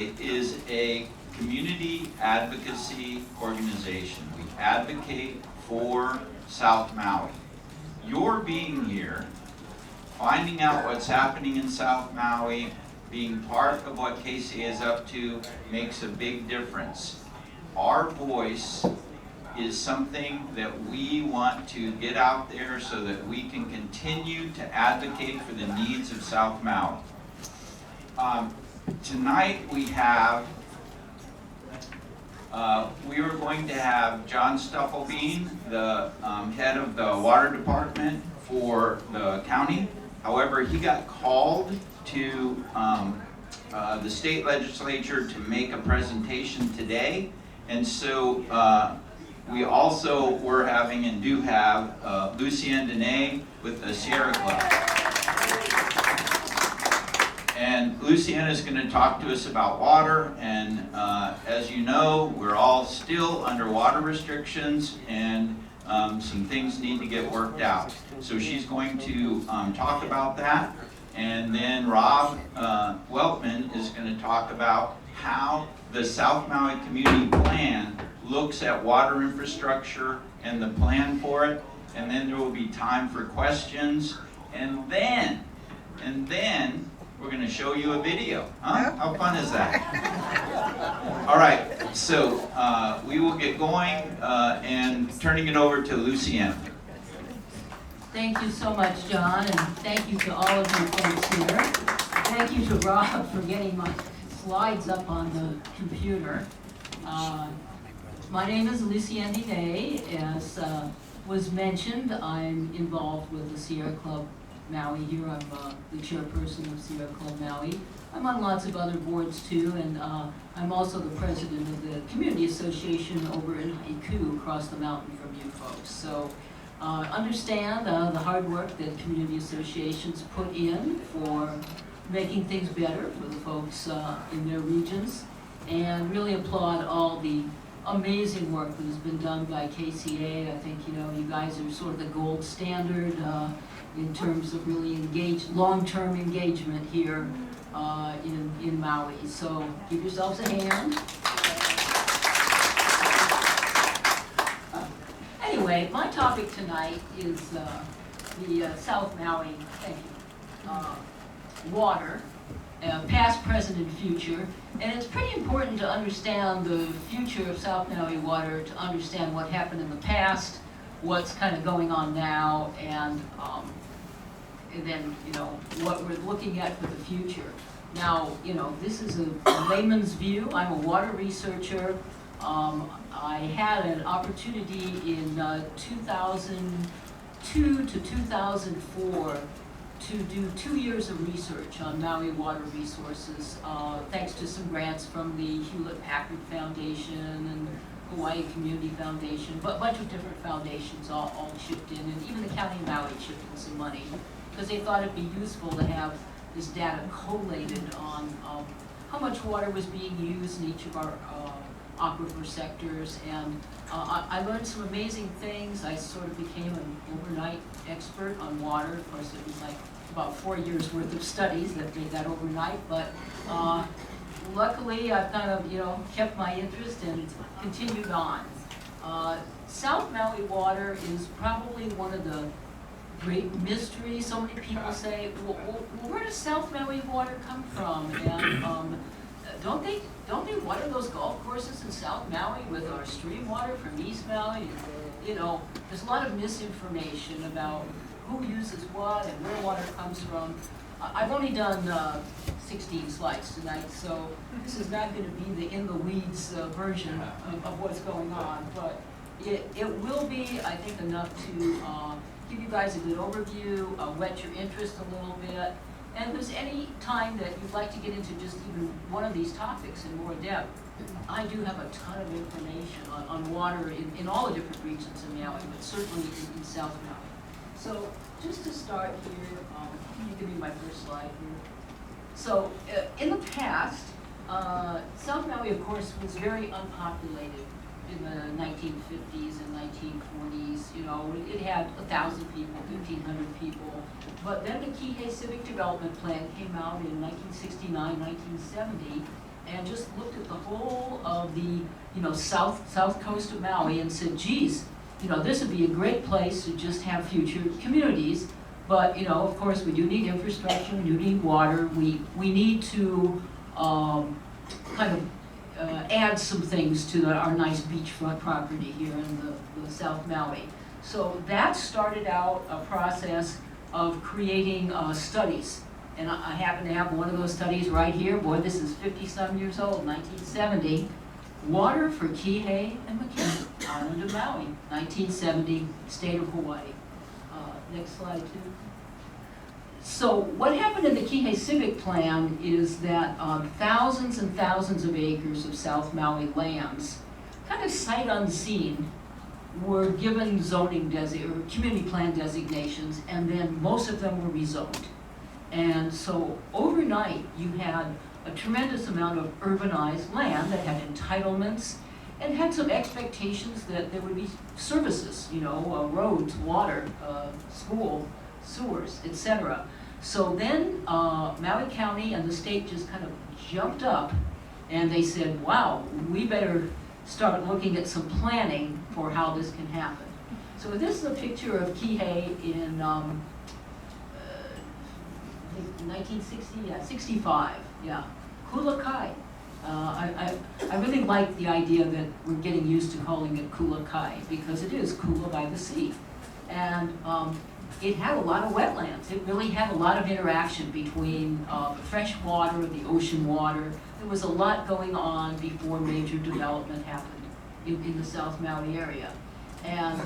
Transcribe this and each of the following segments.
is a community advocacy organization. We advocate for South Maui. Your being here, finding out what's happening in South Maui, being part of what KCA is up to makes a big difference. Our voice is something that we want to get out there so that we can continue to advocate for the needs of South Maui. Tonight we have, we are going to have John Stufflebean, the head of the water department for the county. However, he got called to the state legislature to make a presentation today. And so we also were having and do have Lucienne de Naie with the Sierra Club. And Lucienne is going to talk to us about water, and as you know, we're all still under water restrictions, and some things need to get worked out. So she's going to talk about that, and then Rob Weltman is going to talk about how the South Maui Community Plan looks at water infrastructure and the plan for it, and then there will be time for questions, and then we're going to show you a video. Huh? How fun is that? All right, so we will get going and turning it over to Lucienne. Thank you so much, John, and thank you to all of you folks here. Thank you to Rob for getting my slides up on the computer. My name is Lucienne de Naie. As was mentioned, I'm involved with the Sierra Club Maui here. I'm the chairperson of Sierra Club Maui. I'm on lots of other boards too, and I'm also the president of the community association over in Haiku, across the mountain from you folks. So understand the hard work that community associations put in for making things better for the folks in their regions, and really applaud all the amazing work that has been done by KCA. I think, you know, you guys are sort of the gold standard in terms of really long-term engagement here in Maui. So give yourselves a hand. Anyway, my topic tonight is the South Maui, thank you, water, past, present, and future. And it's pretty important to understand the future of South Maui water, to understand what happened in the past, what's kind of going on now, and then, you know, what we're looking at for the future. Now, you know, this is a layman's view. I'm a water researcher. I had an opportunity in 2002 to 2004 to do 2 years of research on Maui water resources, thanks to some grants from the Hewlett-Packard Foundation and Hawaii Community Foundation, but a bunch of different foundations all chipped in, and even the County of Maui chipped in some money, because they thought it'd be useful to have this data collated on how much water was being used in each of our aquifer sectors. And I learned some amazing things. I sort of became an overnight expert on water. Of course, it was like about 4 years worth of studies that made that overnight, but luckily I've kind of, you know, kept my interest and continued on. South Maui water is probably one of the great mysteries. So many people say, well, where does South Maui water come from? And don't they water those golf courses in South Maui with our stream water from East Maui? And, you know, there's a lot of misinformation about who uses what and where water comes from. I've only done 16 slides tonight, so this is not going to be the in-the-weeds version of what's going on, but it will be, I think, enough to give you guys a good overview, whet your interest a little bit. And if there's any time that you'd like to get into just even one of these topics in more depth, I do have a ton of information on water in all the different regions of Maui, but certainly in South Maui. So just to start here, can you give me my first slide here? So in the past, South Maui, of course, was very unpopulated in the 1950s and 1940s. You know, it had 1,000 people, 1,500 people. But then the Kihei Civic Development Plan came out in 1969, 1970, and just looked at the whole of the, south coast of Maui and said, geez, this would be a great place to just have future communities. But, of course, we do need infrastructure, we do need water, we need to kind of add some things to our nice beachfront property here in the South Maui. So that started out a process of creating studies. And I happen to have one of those studies right here. Boy, this is 50-some years old, 1970. Water for Kihei and McKinney, Island of Maui, 1970, state of Hawaii. Next slide, too. So what happened in the Kihei Civic Plan is that thousands and thousands of acres of South Maui lands, kind of sight unseen, were given zoning or community plan designations, and then most of them were rezoned. And so overnight, you had a tremendous amount of urbanized land that had entitlements and had some expectations that there would be services, roads, water, school, sewers, etc. So then Maui County and the state just kind of jumped up and they said, wow, we better start looking at some planning for how this can happen. So this is a picture of Kihei in 65, yeah. Kula Kai. I really like the idea that we're getting used to calling it Kula Kai because it is Kula by the sea. And it had a lot of wetlands. It really had a lot of interaction between the fresh water, the ocean water. There was a lot going on before major development happened in the South Maui area. And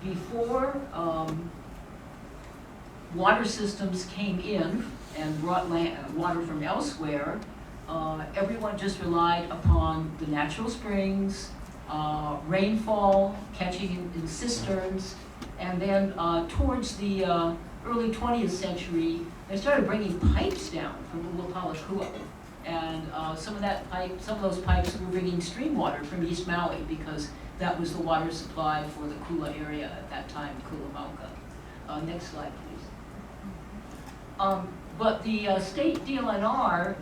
before water systems came in and brought water from elsewhere, everyone just relied upon the natural springs, rainfall, catching in cisterns, and then towards the early 20th century, they started bringing pipes down from Ulapalakua. And some of those pipes were bringing stream water from East Maui because that was the water supply for the Kula area at that time, Kula Mauka. Next slide, please. But the state DLNR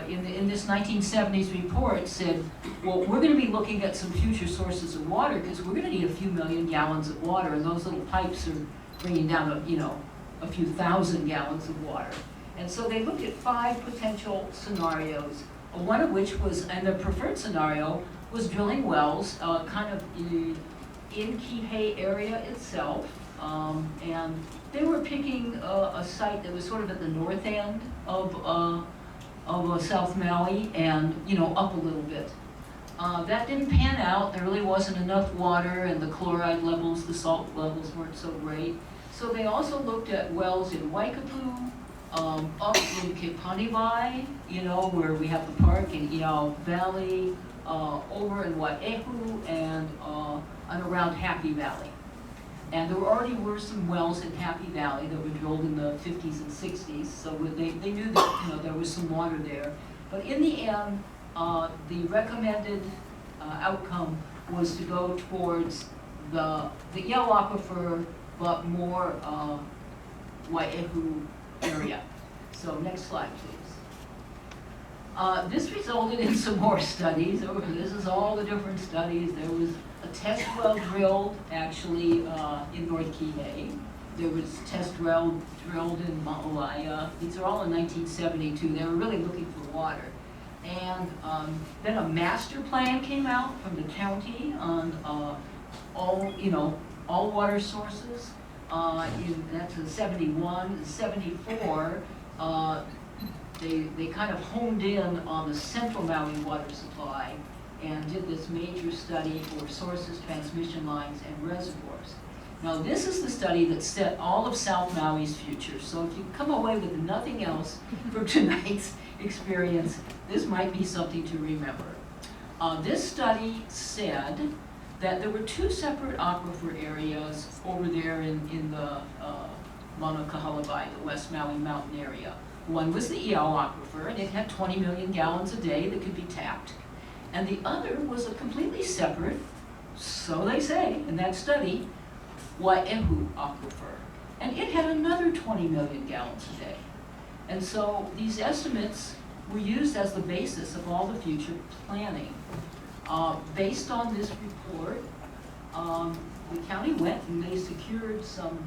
in this 1970s report said, well, we're going to be looking at some future sources of water because we're going to need a few million gallons of water, and those little pipes are bringing down a few thousand gallons of water. And so they looked at 5 potential scenarios, one of which was, and the preferred scenario, was drilling wells kind of in Kihei area itself. And they were picking a site that was sort of at the north end of South Maui and, up a little bit. That didn't pan out. There really wasn't enough water, and the chloride levels, the salt levels weren't so great. So they also looked at wells in Waikapu, up in Kepanibai, where we have the park, in Iao Valley, over in Wai'ehu, and around Happy Valley. And there already were some wells in Happy Valley that were drilled in the 50s and 60s, so they knew that there was some water there. But in the end, the recommended outcome was to go towards the Iao Aquifer, but more Wai'ehu area. So next slide, please. This resulted in some more studies. This is all the different studies. There was a test well drilled, actually, in North Kihei. There was test well drilled in Ma'olaya. These are all in 1972. They were really looking for water. And then a master plan came out from the county on all water sources. That's in 71, 74. They kind of honed in on the central Maui water supply and did this major study for sources, transmission lines, and reservoirs. Now, this is the study that set all of South Maui's future. So if you come away with nothing else from tonight's experience, this might be something to remember. This study said that there were 2 separate aquifer areas over there in the Mauna Kahalabai, the West Maui mountain area. One was the Iao Aquifer, and it had 20 million gallons a day that could be tapped. And the other was a completely separate, so they say in that study, Wai'ehu Aquifer. And it had another 20 million gallons a day. And so these estimates were used as the basis of all the future planning. Based on this report, the county went and they secured some